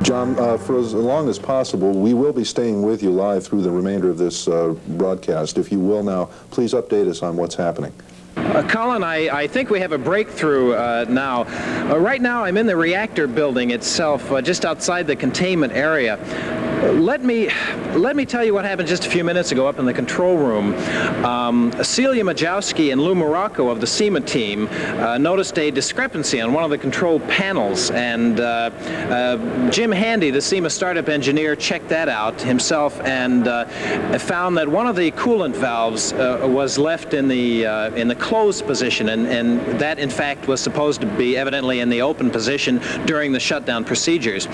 John, for as long as possible, we will be staying with you live through the remainder of this broadcast. If you will now, please update us on what's happening. Colin, I think we have a breakthrough now. Right now, I'm in the reactor building itself, just outside the containment area. Let me tell you what happened just a few minutes ago up in the control room. Celia Majowski and Lou Morocco of the SEMA team noticed a discrepancy on one of the control panels, and Jim Handy, the SEMA startup engineer, checked that out himself and found that one of the coolant valves was left in the closed position, and that in fact was supposed to be evidently in the open position during the shutdown procedures.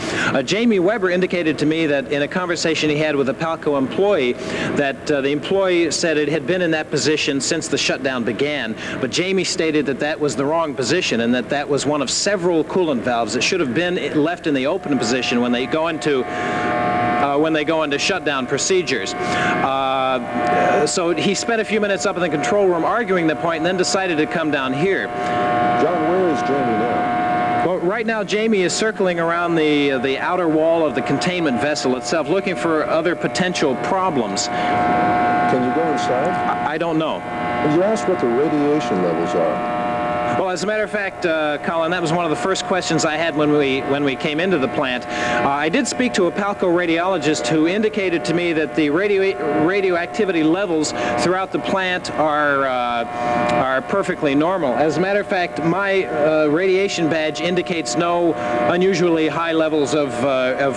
Jamie Weber indicated to me that in a conversation he had with a Palco employee that the employee said it had been in that position since the shutdown began, but Jamie stated that that was the wrong position and that that was one of several coolant valves that should have been left in the open position when they go into shutdown procedures. So he spent a few minutes up in the control room arguing the point and then decided to come down here. John, where is Jamie now? Well, right now Jamie is circling around the outer wall of the containment vessel itself, looking for other potential problems. Can you go inside? I don't know. Did you ask what the radiation levels are? Well, as a matter of fact, Colin, that was one of the first questions I had when we came into the plant. I did speak to a Palco radiologist who indicated to me that the radioactivity levels throughout the plant are perfectly normal. As a matter of fact, my radiation badge indicates no unusually high levels of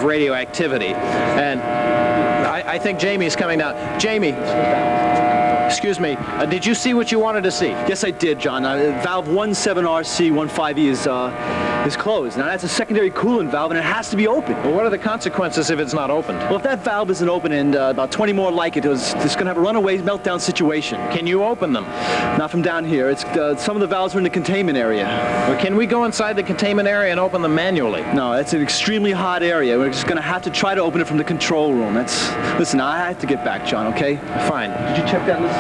radioactivity. And I think Jamie's coming down. Jamie. Excuse me, did you see what you wanted to see? Yes, I did, John. Valve 17RC15E is closed. Now, that's a secondary coolant valve, and it has to be open. Well, what are the consequences if it's not opened? Well, if that valve isn't open and about 20 more like it's going to have a runaway meltdown situation. Can you open them? Not from down here. It's some of the valves are in the containment area. Well, can we go inside the containment area and open them manually? No, that's an extremely hot area. We're just going to have to try to open it from the control room. Listen, I have to get back, John, okay? Fine. Did you check that list?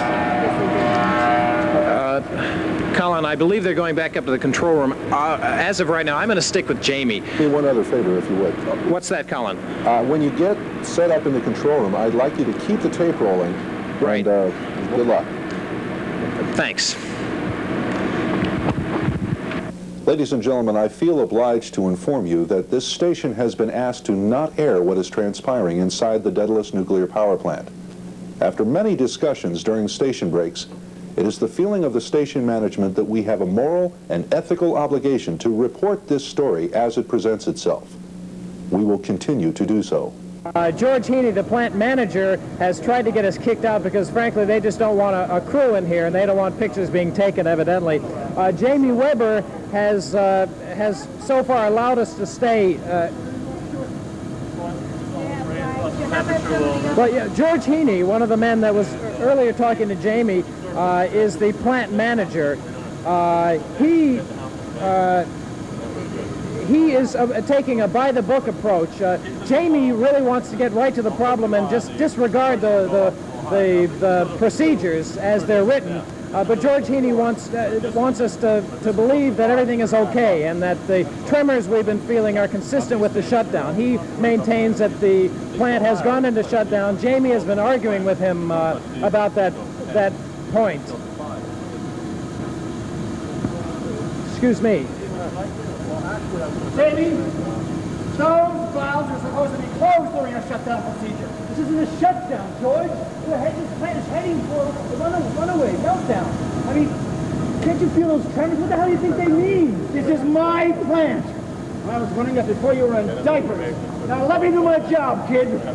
Colin, I believe they're going back up to the control room. As of right now, I'm going to stick with Jamie. Do me one other favor, if you would. What's that, Colin? When you get set up in the control room, I'd like you to keep the tape rolling. Right. And good luck. Thanks. Ladies and gentlemen, I feel obliged to inform you that this station has been asked to not air what is transpiring inside the Daedalus nuclear power plant. After many discussions during station breaks, it is the feeling of the station management that we have a moral and ethical obligation to report this story as it presents itself. We will continue to do so. George Heaney, the plant manager, has tried to get us kicked out because, frankly, they just don't want a crew in here, and they don't want pictures being taken, evidently. Jamie Weber has so far allowed us to stay. But yeah, George Heaney, one of the men that was earlier talking to Jamie, is the plant manager. He is taking a by-the-book approach. Jamie really wants to get right to the problem and just disregard the procedures as they're written. But George Heaney wants us to believe that everything is okay and that the tremors we've been feeling are consistent with the shutdown. He maintains that the plant has gone into shutdown. Jamie has been arguing with him about that point. Excuse me. Jamie, those valves are supposed to be closed during a shutdown procedure. This isn't a shutdown, George. This plant is heading for a runaway meltdown. I mean, can't you feel those tremors? What the hell do you think they mean? This is my plant. I was running that before you were in diapers. Now let me do my job, kid. I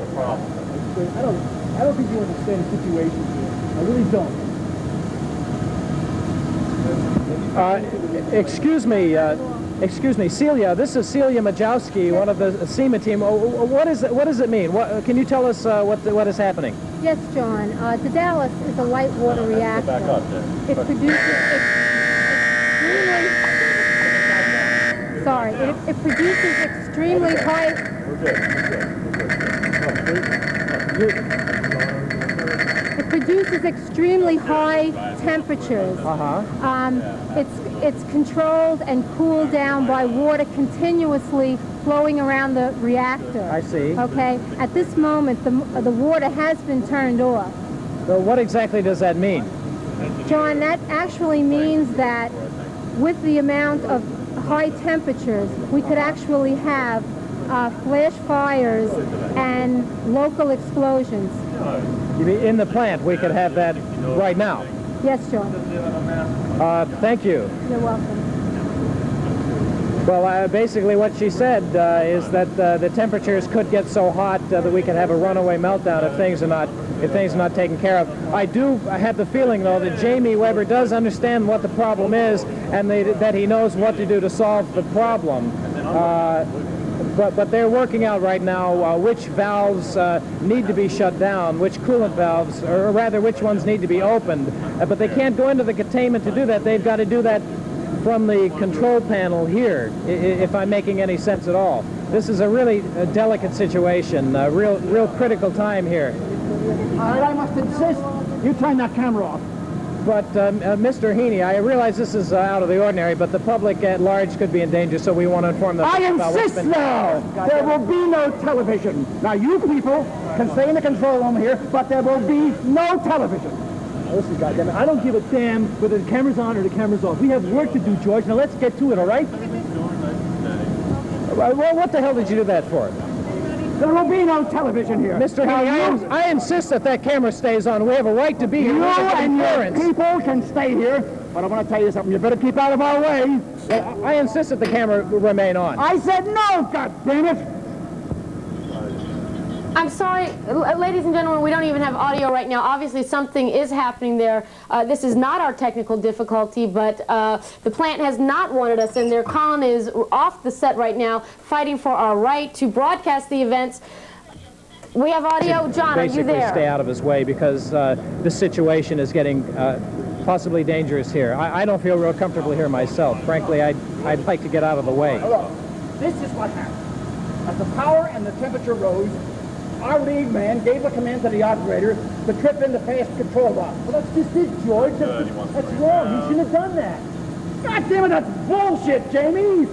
don't think you understand the situation here. I really don't. Excuse me, Celia. This is Celia Majowski, one of the SEMA team. What does it mean? Can you tell us what is happening? Yes, John. The Dallas is a light water reactor. Back up there. It produces it produces extremely high. It produces extremely high temperatures. it's controlled and cooled down by water continuously flowing around the reactor. I see. Okay? At this moment, the water has been turned off. So what exactly does that mean? John, that actually means that with the amount of high temperatures, we could actually have flash fires and local explosions. You mean in the plant we could have that right now? Yes, John. Thank you. You're welcome. Well, basically what she said is that the temperatures could get so hot that we could have a runaway meltdown if things are not taken care of. I do have the feeling, though, that Jamie Weber does understand what the problem is and that he knows what to do to solve the problem. But they're working out right now which valves need to be shut down, which coolant valves, or rather which ones need to be opened. But they can't go into the containment to do that. They've got to do that from the control panel here, if I'm making any sense at all. This is a really delicate situation, a real critical time here. All right, I must insist you turn that camera off. But, Mr. Heaney, I realize this is out of the ordinary, but the public at large could be in danger, so we want to inform them I about what's insist been... now! There will be no television. Now, you people can stay in the control room here, but there will be no television. Listen, goddammit, I don't give a damn whether the camera's on or the camera's off. We have work to do, George. Now let's get to it, all right? Well, what the hell did you do that for? There will be no television here. Mr. Heaney, I insist that camera stays on. We have a right to be here. You We have and your interference. people can stay here, but I want to tell you something. You better keep out of our way. I insist that the camera remain on. I said no, goddammit! I'm sorry, ladies and gentlemen, we don't even have audio right now. Obviously, something is happening there. This is not our technical difficulty, but the plant has not wanted us in there. Colin is off the set right now, fighting for our right to broadcast the events. We have audio. John, are you Basically there? stay out of his way because this situation is getting possibly dangerous here. I don't feel real comfortable here myself. Frankly, I'd like to get out of the way. Hello. This is what happened. As the power and the temperature rose, our lead man gave the command to the operator to trip in the fast control valve. Well, that's just it, George. That's wrong. He shouldn't have done that. God damn it, that's bullshit, Jamie!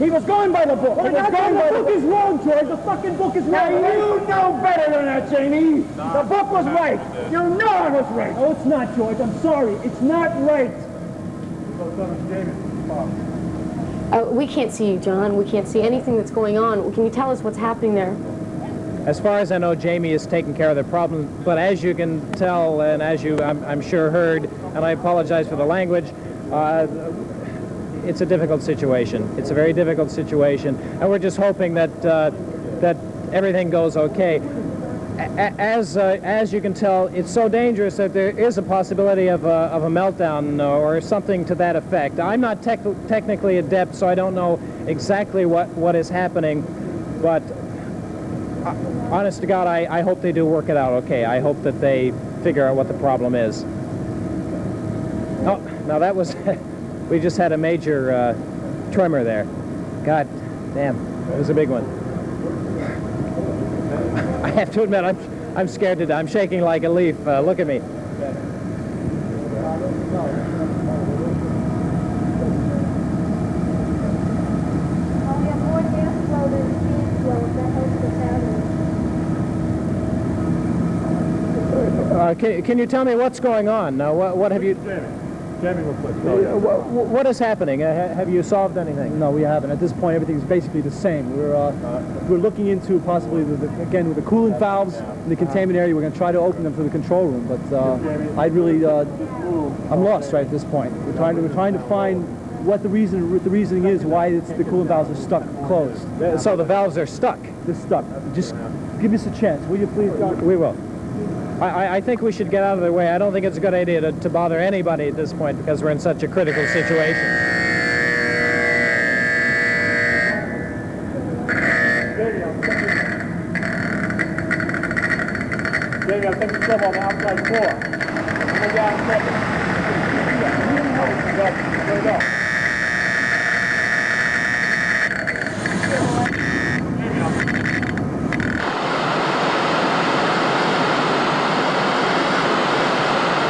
He was going by the book. Well, He was going by the book. is wrong, George. The fucking book is Now, wrong. you know better than that, Jamie! The book was right! You know I was right! No, it's not, George. I'm sorry. It's not right. We can't see you, John. We can't see anything that's going on. Can you tell us what's happening there? As far as I know, Jamie is taking care of the problem, but as you can tell, and as you, I'm sure, heard, and I apologize for the language, it's a difficult situation. It's a very difficult situation, and we're just hoping that that everything goes okay. As you can tell, it's so dangerous that there is a possibility of a meltdown or something to that effect. I'm not technically adept, so I don't know exactly what is happening, but honest to God, I hope they do work it out okay. I hope that they figure out what the problem is. Oh, now that was... we just had a major tremor there. God damn, it was a big one. I have to admit, I'm scared to death. I'm shaking like a leaf. Look at me. Can you tell me what's going on? What have you... Jamie, real quick. What is happening? Have you solved anything? No, we haven't. At this point, everything's basically the same. We're looking into possibly, again, with the coolant valves in the containment area. We're going to try to open them for the control room, but I'm lost right at this point. We're trying to find what the reasoning is why the coolant valves are stuck closed. So the valves are stuck? They're stuck. Just give us a chance, will you please, John? We will. I think we should get out of their way. I don't think it's a good idea to bother anybody at this point because we're in such a critical situation. Jamie, I'll take the trouble on the outside floor. Go down second. There we go.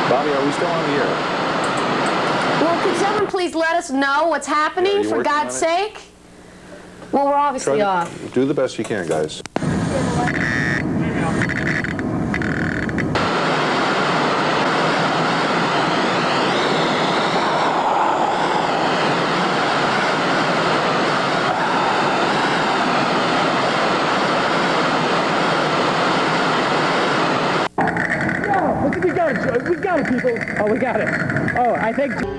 Bobby, are we still on the air? Well, could someone please let us know what's Yeah, are happening, you for working on God's it? sake? Well, we're obviously Try off. to do the best you can, guys. We got it, Joe. We got it, people. Oh, we got it. Oh, I think...